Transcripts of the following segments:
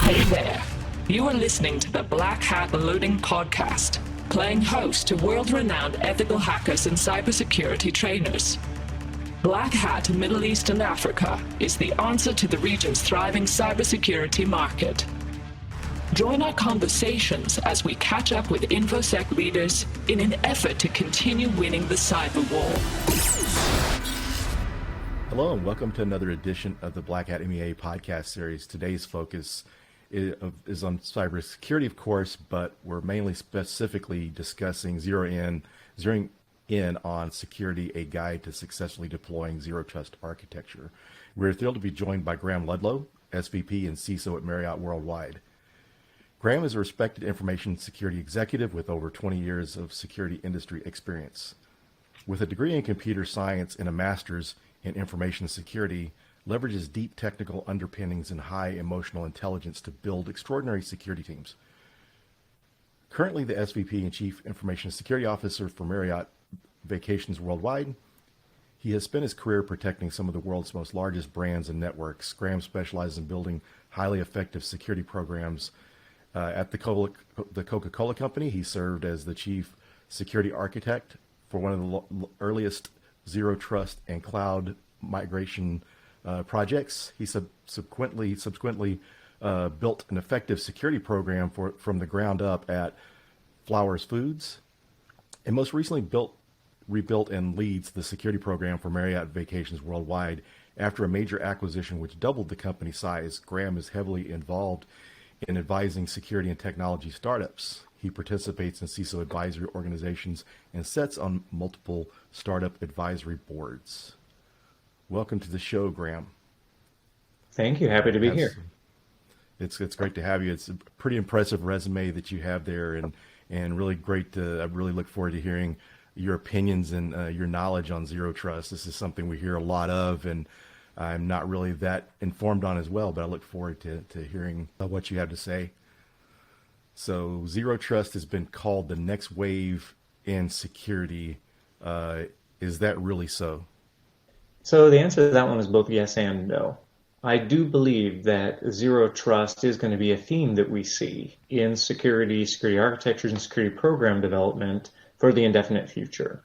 Hey there. You are listening to the Black Hat Loading Podcast, playing host to world-renowned ethical hackers and cybersecurity trainers. Black Hat Middle East and Africa is the answer to the region's thriving cybersecurity market. Join our conversations as we catch up with InfoSec leaders in an effort to continue winning the cyber war. Hello and welcome to another edition of the Black Hat MEA podcast series. Today's focus is on cybersecurity, of course, but we're mainly specifically discussing zeroing in on security, a guide to successfully deploying zero trust architecture. We're thrilled to be joined by Gram Ludlow, SVP and CISO at Marriott Worldwide. Gram is a respected information security executive with over 20 years of security industry experience. With a degree in computer science and a master's in information security, leverages deep technical underpinnings and high emotional intelligence to build extraordinary security teams. Currently the SVP and Chief Information Security Officer for Marriott Vacations Worldwide, he has spent his career protecting some of the world's most largest brands and networks. Graham specializes in building highly effective security programs. At the Coca-Cola Company, he served as the Chief Security Architect for one of the earliest zero trust and cloud migration projects. He subsequently built an effective security program from the ground up at Flowers Foods, and most recently rebuilt and leads the security program for Marriott Vacations Worldwide. After a major acquisition which doubled the company size, Graham is heavily involved in advising security and technology startups. He participates in CISO advisory organizations and sits on multiple startup advisory boards. Welcome to the show, Graham. Thank you. Happy to be here. It's great to have you. It's a pretty impressive resume that you have there, and really great I really look forward to hearing your opinions and your knowledge on zero trust. This is something we hear a lot of, and I'm not really that informed on as well, but I look forward to hearing what you have to say. So zero trust has been called the next wave in security. Is that really so? So the answer to that one is both yes and no. I do believe that zero trust is going to be a theme that we see in security architectures, and security program development for the indefinite future.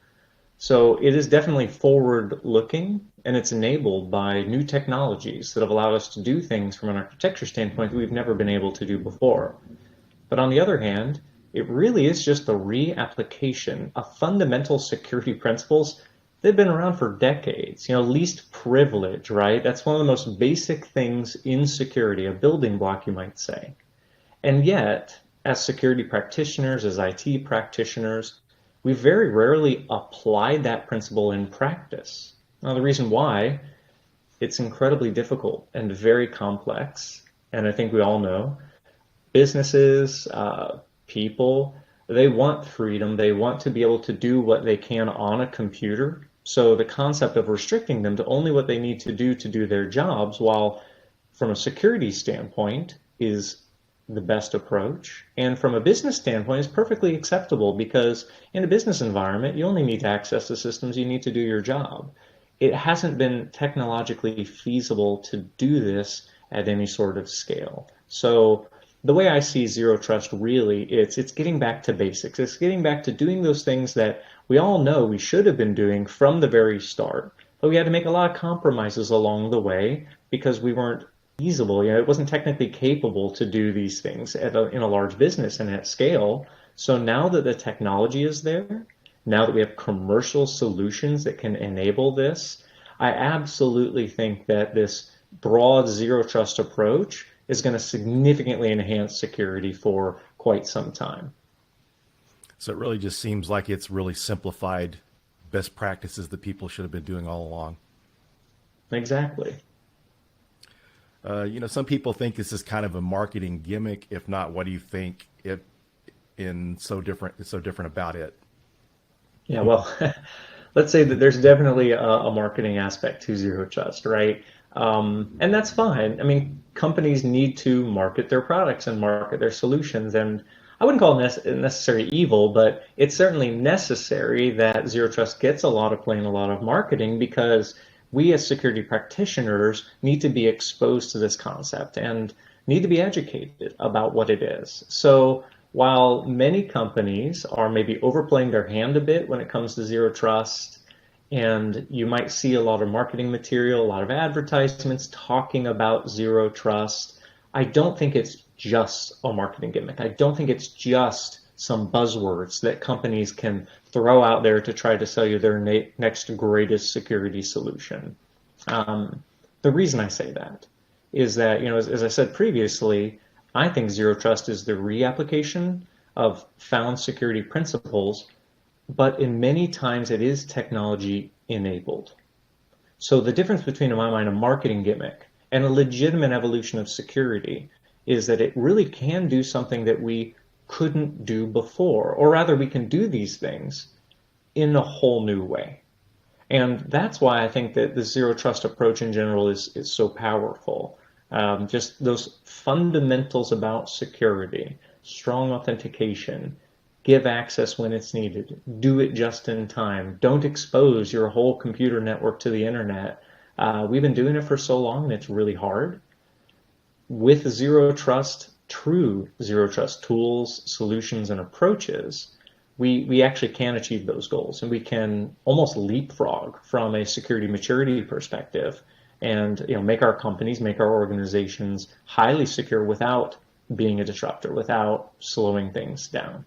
So it is definitely forward-looking, and it's enabled by new technologies that have allowed us to do things from an architecture standpoint that we've never been able to do before. But on the other hand, it really is just the reapplication of fundamental security principles. They've been around for decades. Least privilege, right? That's one of the most basic things in security, a building block, you might say. And yet, as security practitioners, as IT practitioners, we very rarely apply that principle in practice. Now, the reason why, it's incredibly difficult and very complex, and I think we all know, businesses, people, they want freedom. They want to be able to do what they can on a computer. So the concept of restricting them to only what they need to do their jobs, while from a security standpoint is the best approach, and from a business standpoint is perfectly acceptable, because in a business environment, you only need to access the systems you need to do your job. It hasn't been technologically feasible to do this at any sort of scale. So the way I see zero trust, really, it's getting back to basics. It's getting back to doing those things that we all know we should have been doing from the very start, but we had to make a lot of compromises along the way because we weren't feasible. It wasn't technically capable to do these things in a large business and at scale. So now that the technology is there, now that we have commercial solutions that can enable this, I absolutely think that this broad zero trust approach is going to significantly enhance security for quite some time. So it really just seems like it's really simplified best practices that people should have been doing all along. Exactly. Some people think this is kind of a marketing gimmick. If not, what do you think it's so different about it? Yeah, well, let's say that there's definitely a marketing aspect to zero trust, right? And that's fine. I mean, companies need to market their products and market their solutions, and I wouldn't call it necessarily evil, but it's certainly necessary that zero trust gets a lot of play and a lot of marketing, because we as security practitioners need to be exposed to this concept. And need to be educated about what it is. So while many companies are maybe overplaying their hand a bit when it comes to zero trust, and you might see a lot of marketing material, a lot of advertisements talking about zero trust, I don't think it's just a marketing gimmick. I don't think it's just some buzzwords that companies can throw out there to try to sell you their next greatest security solution. The reason I say that is that, as I said previously, I think zero trust is the reapplication of found security principles, but in many times it is technology enabled. So the difference between, in my mind, a marketing gimmick and a legitimate evolution of security is that it really can do something that we couldn't do before, or rather we can do these things in a whole new way. And that's why I think that the zero trust approach in general is so powerful. Just those fundamentals about security, strong authentication, give access when it's needed, do it just in time, don't expose your whole computer network to the internet. We've been doing it for so long and it's really hard. With zero trust, true zero trust tools, solutions, and approaches, we actually can achieve those goals, and we can almost leapfrog from a security maturity perspective and make our companies, make our organizations highly secure without being a disruptor, without slowing things down.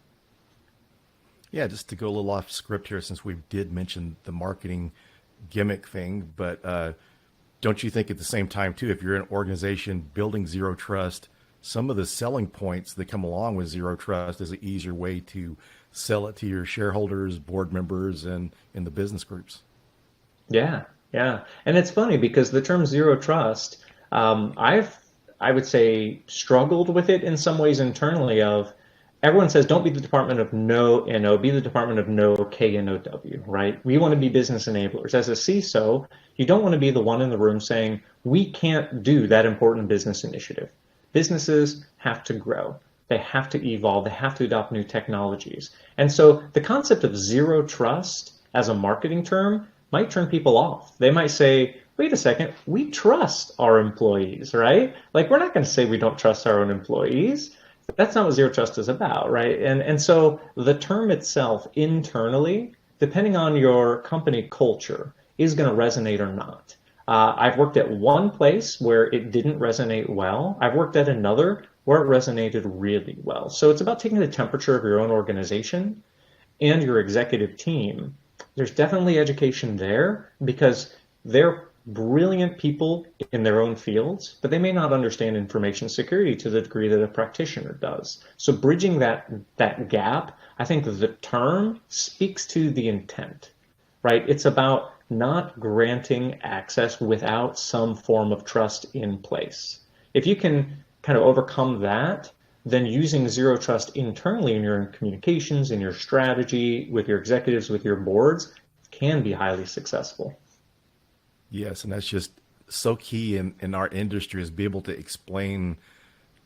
Yeah, just to go a little off script here, since we did mention the marketing gimmick thing, but don't you think at the same time too, if you're an organization building zero trust, some of the selling points that come along with zero trust is an easier way to sell it to your shareholders, board members, and in the business groups? Yeah. And it's funny because the term zero trust, I would say, struggled with it in some ways internally. Of everyone says, don't be the department of no NO, be the department of no KNOW, right? We want to be business enablers. As a CISO, you don't want to be the one in the room saying, we can't do that important business initiative. Businesses have to grow. They have to evolve. They have to adopt new technologies. And so the concept of zero trust as a marketing term might turn people off. They might say, wait a second, we trust our employees, right? Like, we're not going to say we don't trust our own employees. That's not what zero trust is about, right? And so the term itself internally, depending on your company culture, is going to resonate or not. I've worked at one place where it didn't resonate well. I've worked at another where it resonated really well. So it's about taking the temperature of your own organization and your executive team. There's definitely education there because they're brilliant people in their own fields, but they may not understand information security to the degree that a practitioner does. So bridging that gap, I think the term speaks to the intent, right? It's about not granting access without some form of trust in place. If you can kind of overcome that, then using zero trust internally in your communications, in your strategy, with your executives, with your boards, can be highly successful. Yes, and that's just so key in our industry, is be able to explain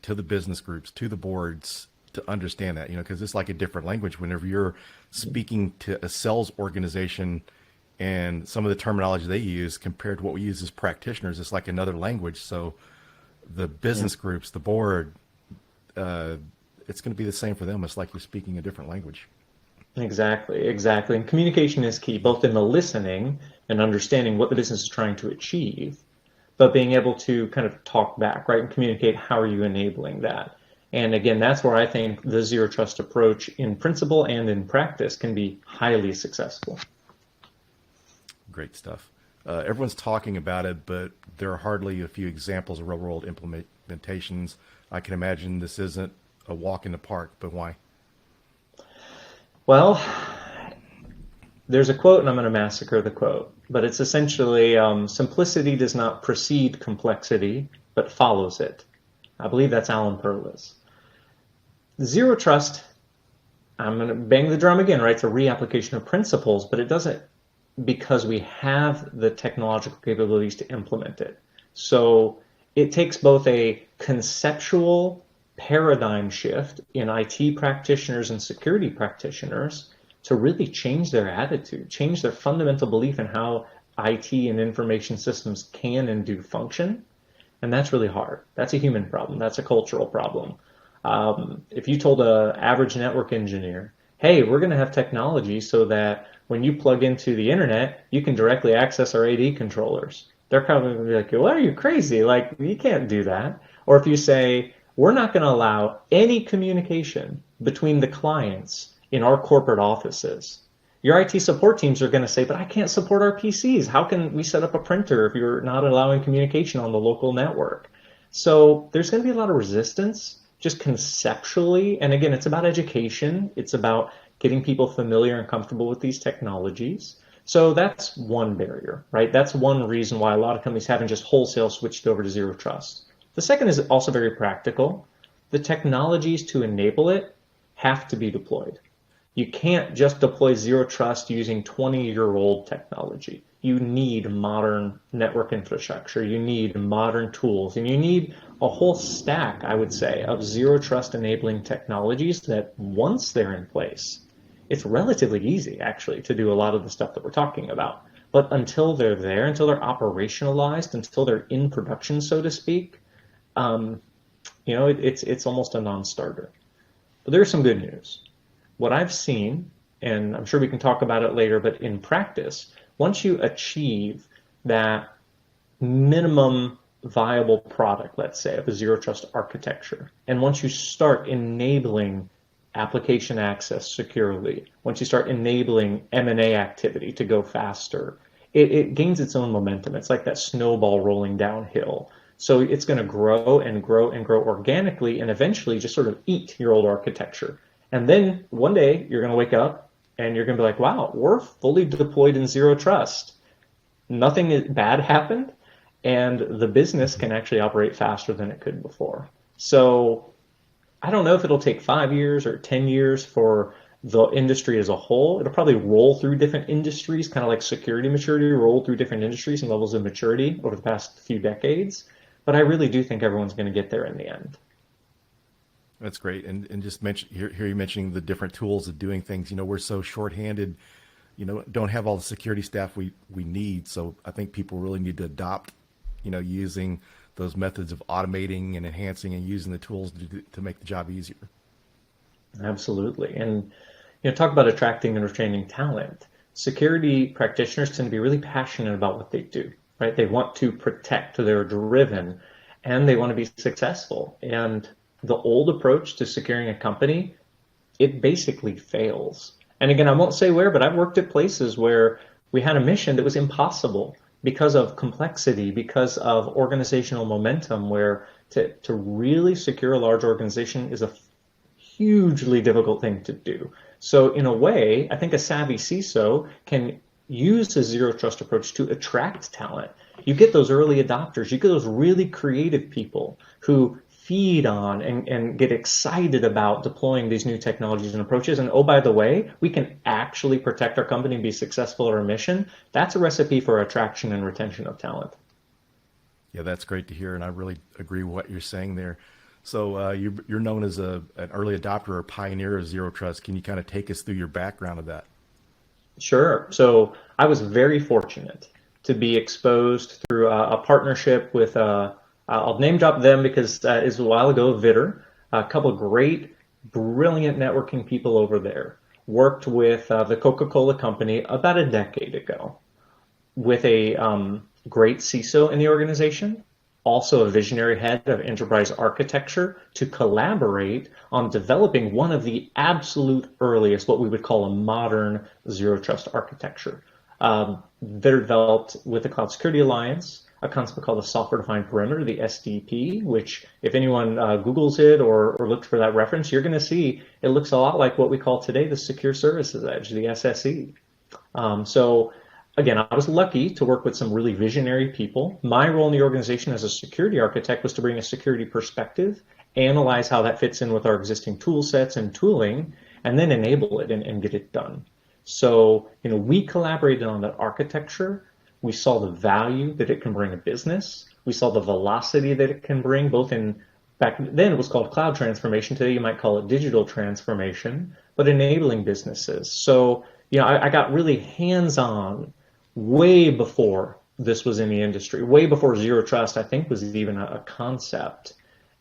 to the business groups, to the boards, to understand that, because it's like a different language whenever you're speaking to a sales organization, and some of the terminology they use compared to what we use as practitioners, it's like another language. So the business groups, the board, it's going to be the same for them. It's like you're speaking a different language. Exactly. And communication is key, both in the listening and understanding what the business is trying to achieve, but being able to kind of talk back, right, and communicate how are you enabling that. And again, that's where I think the zero trust approach in principle and in practice can be highly successful. Great stuff. Everyone's talking about it, but there are hardly a few examples of real-world implementations. I can imagine this isn't a walk in the park, but why? Well, there's a quote, and I'm going to massacre the quote, but it's essentially, simplicity does not precede complexity, but follows it. I believe that's Alan Perlis. Zero trust, I'm going to bang the drum again, right? It's a reapplication of principles, but it does it because we have the technological capabilities to implement it. So it takes both a conceptual paradigm shift in IT practitioners and security practitioners to really change their attitude, change their fundamental belief in how IT and information systems can and do function. And that's really hard. That's a human problem. That's a cultural problem. If you told an average network engineer, hey, we're going to have technology so that when you plug into the internet, you can directly access our AD controllers. They're probably going to be like, well, are you crazy? Like, you can't do that. Or if you say, we're not going to allow any communication between the clients in our corporate offices. Your IT support teams are going to say, but I can't support our PCs. How can we set up a printer if you're not allowing communication on the local network? So there's going to be a lot of resistance just conceptually. And again, it's about education. It's about getting people familiar and comfortable with these technologies. So that's one barrier, right? That's one reason why a lot of companies haven't just wholesale switched over to zero trust. The second is also very practical. The technologies to enable it have to be deployed. You can't just deploy zero trust using 20-year-old technology. You need modern network infrastructure. You need modern tools, and you need a whole stack, I would say, of zero trust enabling technologies that once they're in place, it's relatively easy actually to do a lot of the stuff that we're talking about. But until they're there, until they're operationalized, until they're in production, so to speak, it's almost a non-starter. But there's some good news. What I've seen, and I'm sure we can talk about it later, but in practice, once you achieve that minimum viable product, let's say, of a zero trust architecture, and once you start enabling application access securely, once you start enabling M&A activity to go faster, it gains its own momentum. It's like that snowball rolling downhill. So it's going to grow and grow and grow organically and eventually just sort of eat your old architecture. And then one day you're going to wake up and you're going to be like, wow, we're fully deployed in zero trust. Nothing bad happened, and the business can actually operate faster than it could before. So I don't know if it'll take 5 years or 10 years for the industry as a whole. It'll probably roll through different industries, kind of like security maturity rolled through different industries and levels of maturity over the past few decades. But I really do think everyone's going to get there in the end. That's great. And just hear you mentioning the different tools of doing things. We're so shorthanded, don't have all the security staff we need. So I think people really need to adopt, using those methods of automating and enhancing and using the tools to make the job easier. Absolutely. And, talk about attracting and retaining talent. Security practitioners tend to be really passionate about what they do, right? They want to protect, they're driven, and they want to be successful. And the old approach to securing a company, it basically fails. And again, I won't say where, but I've worked at places where we had a mission that was impossible because of complexity, because of organizational momentum, where to really secure a large organization is a hugely difficult thing to do. So in a way, I think a savvy CISO can use a zero trust approach to attract talent. You get those early adopters, you get those really creative people who feed on and get excited about deploying these new technologies and approaches. And oh, by the way, we can actually protect our company and be successful at our mission. That's a recipe for attraction and retention of talent. Yeah, that's great to hear. And I really agree with what you're saying there. So you're known as an early adopter or pioneer of zero trust. Can you kind of take us through your background of that? Sure. So I was very fortunate to be exposed through a partnership with I'll name drop them because it was a while ago, Vitter, a couple of great, brilliant networking people over there. Worked with the Coca-Cola company about a decade ago with a great CISO in the organization, also a visionary head of enterprise architecture, to collaborate on developing one of the absolute earliest, what we would call a modern zero trust architecture. They're developed with the Cloud Security Alliance, a concept called the software-defined perimeter, the SDP, which if anyone Googles it or looks for that reference, you're going to see it looks a lot like what we call today the Secure Services Edge, the SSE. So again, I was lucky to work with some really visionary people. My role in the organization as a security architect was to bring a security perspective, analyze how that fits in with our existing tool sets and tooling, and then enable it and get it done. So, we collaborated on that architecture. We saw the value that it can bring a business. We saw the velocity that it can bring, both in, back then it was called cloud transformation. Today you might call it digital transformation, but enabling businesses. So, I got really hands-on way before this was in the industry. Way before Zero Trust, I think, was even a concept.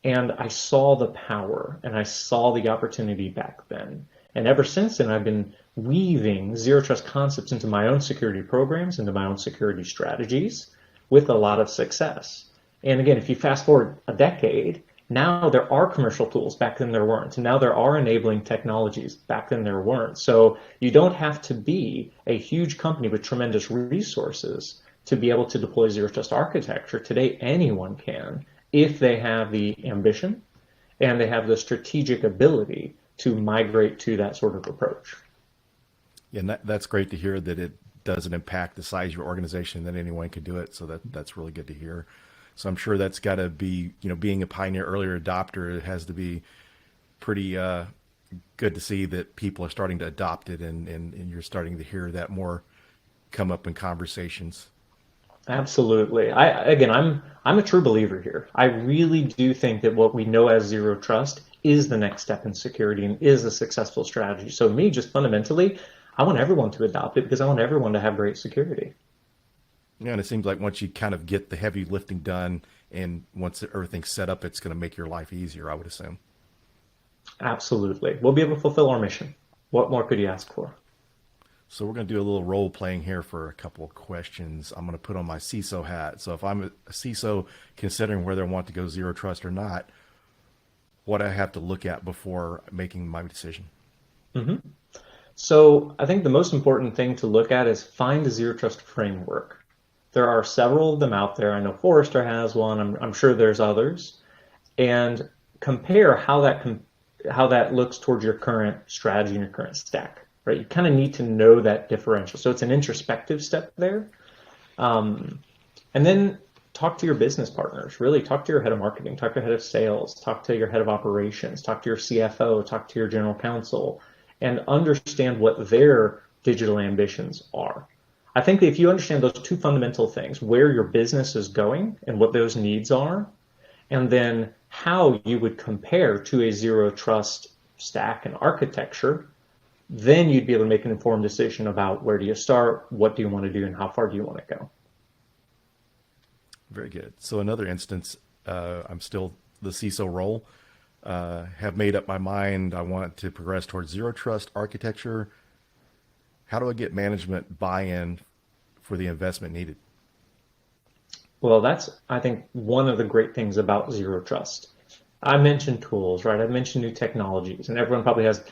And I saw the power and I saw the opportunity back then. And ever since then, I've been weaving Zero Trust concepts into my own security programs, into my own security strategies with a lot of success. And again, if you fast forward a decade, now there are commercial tools, back then there weren't. And now there are enabling technologies, back then there weren't. So you don't have to be a huge company with tremendous resources to be able to deploy Zero Trust architecture. Today, anyone can, if they have the ambition and they have the strategic ability to migrate to that sort of approach. Yeah, and that's great to hear that it doesn't impact the size of your organization, that anyone can do it. So that's really good to hear. So I'm sure that's got to be, being a pioneer, earlier adopter, it has to be pretty good to see that people are starting to adopt it and you're starting to hear that more come up in conversations. Absolutely. I'm a true believer here. I really do think that what we know as Zero Trust is the next step in security and is a successful strategy. So me, just fundamentally, I want everyone to adopt it because I want everyone to have great security. Yeah, and it seems like once you kind of get the heavy lifting done and once everything's set up, it's going to make your life easier, I would assume. Absolutely. We'll be able to fulfill our mission. What more could you ask for? So we're going to do a little role playing here for a couple of questions. I'm going to put on my CISO hat. So if I'm a CISO considering whether I want to go Zero Trust or not, what I have to look at before making my decision. Mm-hmm. So I think the most important thing to look at is find a Zero Trust framework. There are several of them out there. I know Forrester has one. I'm sure there's others. And compare how that looks towards your current strategy and your current stack. Right? You kind of need to know that differential. So it's an introspective step there. And then talk to your business partners. Really talk to your head of marketing, talk to your head of sales, talk to your head of operations, talk to your CFO, talk to your general counsel, and understand what their digital ambitions are. I think that if you understand those two fundamental things, where your business is going and what those needs are, and then how you would compare to a Zero Trust stack and architecture, then you'd be able to make an informed decision about where do you start, what do you want to do, and how far do you want to go. Very good. So another instance, I'm still the CISO role, have made up my mind. I want to progress towards Zero Trust architecture. How do I get management buy-in for the investment needed? Well, that's, I think, one of the great things about Zero Trust. I mentioned tools, right? I mentioned new technologies, and everyone probably has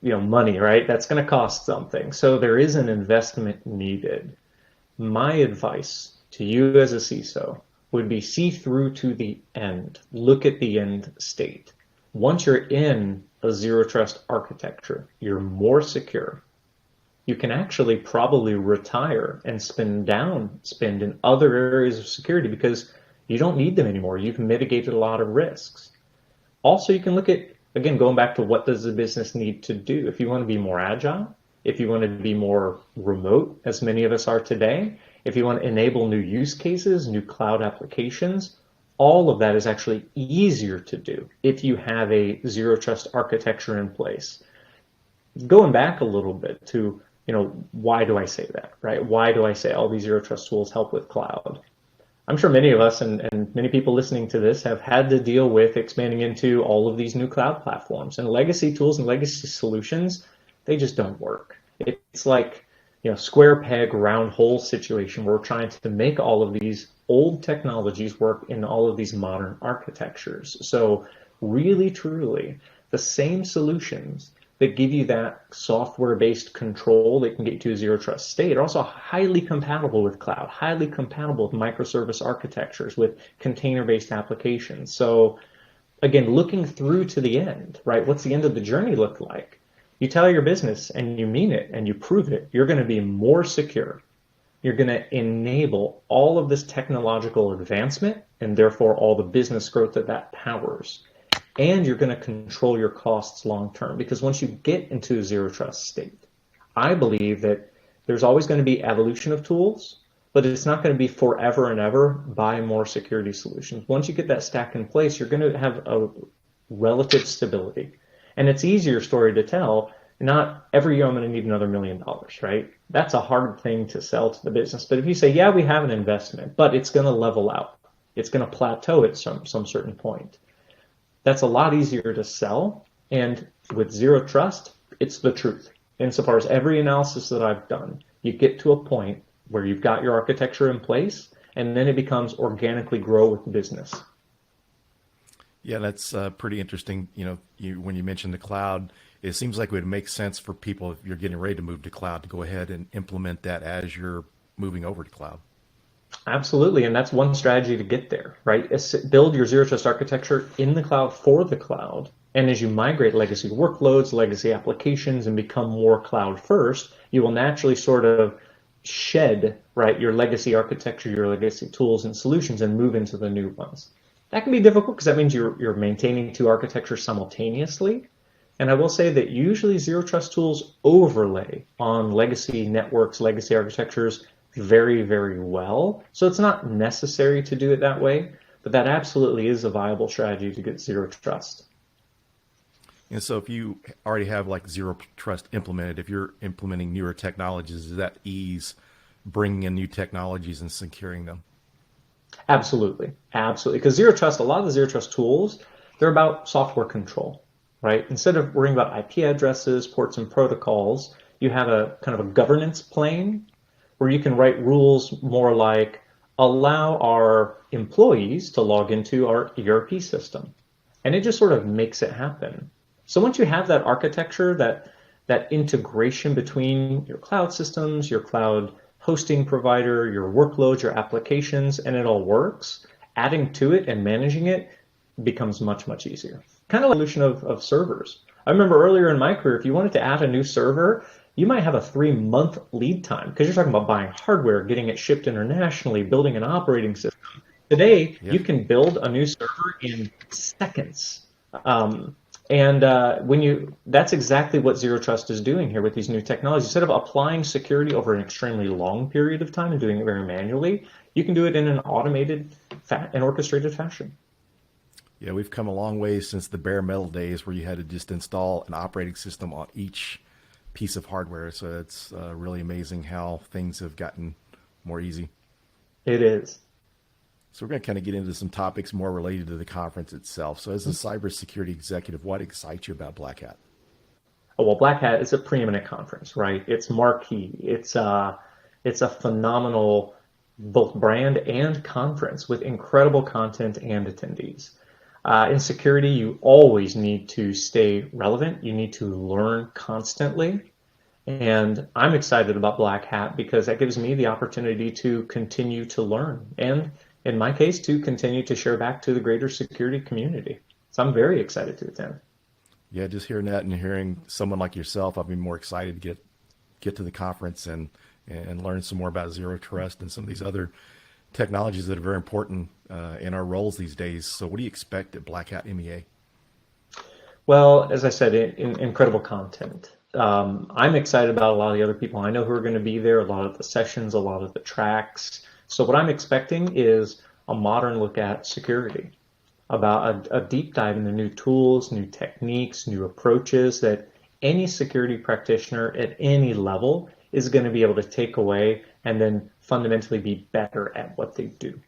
money, right? That's going to cost something. So there is an investment needed. My advice to you as a CISO would be see through to the end. Look at the end state. Once you're in a Zero Trust architecture, you're more secure. You can actually probably retire and spend in other areas of security because you don't need them anymore. You've mitigated a lot of risks. Also, you can look at, again, going back to what does the business need to do? If you want to be more agile, if you want to be more remote, as many of us are today, if you want to enable new use cases, new cloud applications, all of that is actually easier to do if you have a Zero Trust architecture in place. Going back a little bit to, why do I say that, right? Why do I say all these Zero Trust tools help with cloud? I'm sure many of us and many people listening to this have had to deal with expanding into all of these new cloud platforms, and legacy tools and legacy solutions, they just don't work. It's like, square peg, round hole situation where we're trying to make all of these old technologies work in all of these modern architectures. So really, truly, the same solutions that give you that software-based control that can get you to a Zero Trust state are also highly compatible with cloud, highly compatible with microservice architectures, with container-based applications. So again, looking through to the end, right? What's the end of the journey look like? You tell your business and you mean it and you prove it, you're going to be more secure. You're going to enable all of this technological advancement and therefore all the business growth that powers. And you're going to control your costs long term, because once you get into a Zero Trust state, I believe that there's always going to be evolution of tools, but it's not going to be forever and ever buy more security solutions. Once you get that stack in place, you're going to have a relative stability. And it's easier story to tell not every year I'm going to need another $1 million, right? That's a hard thing to sell to the business. But if you say, yeah, we have an investment, but it's going to level out, it's going to plateau at some certain point, that's a lot easier to sell. And with zero trust, it's the truth. Insofar as every analysis that I've done, you get to a point where you've got your architecture in place, and then it becomes organically grow with the business. Yeah, that's pretty interesting. When you mentioned the cloud, it seems like it would make sense for people, if you're getting ready to move to cloud, to go ahead and implement that as you're moving over to cloud. Absolutely, and that's one strategy to get there, right? Build your zero trust architecture in the cloud for the cloud. And as you migrate legacy workloads, legacy applications, and become more cloud first, you will naturally sort of shed, right, your legacy architecture, your legacy tools and solutions, and move into the new ones. That can be difficult because that means you're maintaining two architectures simultaneously. And I will say that usually zero trust tools overlay on legacy networks, legacy architectures very, very well. So it's not necessary to do it that way, but that absolutely is a viable strategy to get zero trust. And so if you already have like zero trust implemented, if you're implementing newer technologies, does that ease bringing in new technologies and securing them? Absolutely. Absolutely. Because zero trust, a lot of the zero trust tools, they're about software control, right? Instead of worrying about IP addresses, ports, and protocols, you have a kind of a governance plane where you can write rules more like allow our employees to log into our ERP system. And it just sort of makes it happen. So once you have that architecture, that integration between your cloud systems, your cloud hosting provider, your workloads, your applications, and it all works, adding to it and managing it becomes much, much easier. Kind of like the evolution of servers. I remember earlier in my career, if you wanted to add a new server, you might have a 3-month lead time because you're talking about buying hardware, getting it shipped internationally, building an operating system. Today, you can build a new server in seconds. That's exactly what zero trust is doing here with these new technologies. Instead of applying security over an extremely long period of time and doing it very manually, you can do it in an automated and orchestrated fashion. Yeah, we've come a long way since the bare metal days where you had to just install an operating system on each piece of hardware. So it's really amazing how things have gotten more easy. It is. So we're going to kind of get into some topics more related to the conference itself. So as a cybersecurity executive, what excites you about Black Hat? Oh, well, Black Hat is a preeminent conference, right? It's marquee. It's a phenomenal both brand and conference with incredible content and attendees. In security, you always need to stay relevant. You need to learn constantly. And I'm excited about Black Hat because that gives me the opportunity to continue to learn. And in my case, to continue to share back to the greater security community. So I'm very excited to attend. Yeah, just hearing that and hearing someone like yourself, I'll be more excited to get to the conference and learn some more about zero trust and some of these other technologies that are very important in our roles these days. So what do you expect at Black Hat MEA? Well, as I said, incredible content. I'm excited about a lot of the other people I know who are going to be there, a lot of the sessions, a lot of the tracks. So what I'm expecting is a modern look at security, about a deep dive into new tools, new techniques, new approaches that any security practitioner at any level is going to be able to take away and then fundamentally be better at what they do.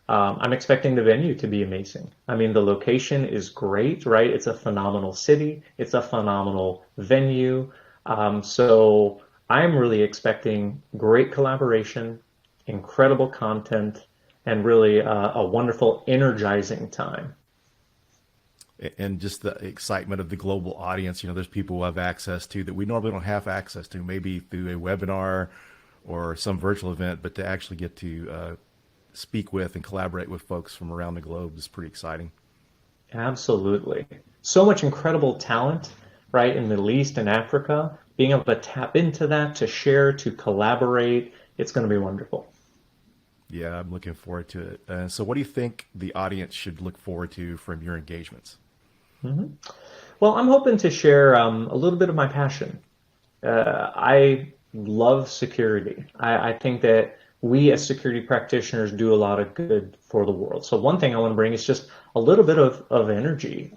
I'm expecting the venue to be amazing. I mean, the location is great, right? It's a phenomenal city. It's a phenomenal venue. So I'm really expecting great collaboration, incredible content, and really a wonderful, energizing time. And just the excitement of the global audience. There's people who have access to that we normally don't have access to, maybe through a webinar or some virtual event, but to actually get to speak with and collaborate with folks from around the globe is pretty exciting. Absolutely. So much incredible talent, right, in the Middle East and Africa. Being able to tap into that, to share, to collaborate, it's going to be wonderful. Yeah, I'm looking forward to it. So what do you think the audience should look forward to from your engagements? Mm-hmm. Well, I'm hoping to share a little bit of my passion. I love security. I think that we as security practitioners do a lot of good for the world. So one thing I want to bring is just a little bit of energy.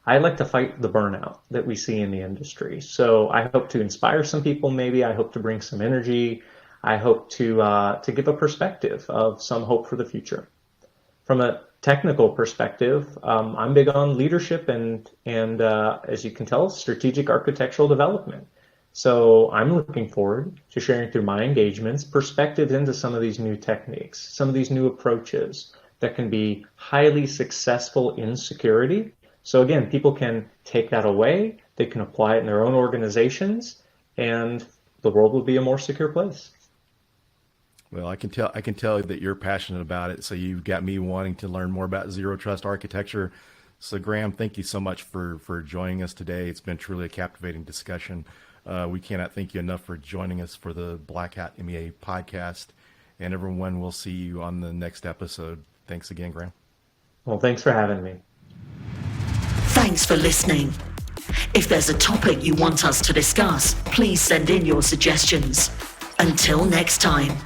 I like to fight the burnout that we see in the industry. So I hope to inspire some people. Maybe I hope to bring some energy. I hope to give a perspective of some hope for the future. From a technical perspective, I'm big on leadership and as you can tell, strategic architectural development. So I'm looking forward to sharing through my engagements perspectives into some of these new techniques, some of these new approaches that can be highly successful in security. So again, people can take that away, they can apply it in their own organizations, and the world will be a more secure place. Well, I can tell that you're passionate about it. So you've got me wanting to learn more about zero trust architecture. So Graham, thank you so much for joining us today. It's been truly a captivating discussion. We cannot thank you enough for joining us for the Black Hat MEA podcast. And everyone, will see you on the next episode. Thanks again, Graham. Well, thanks for having me. Thanks for listening. If there's a topic you want us to discuss, please send in your suggestions. Until next time.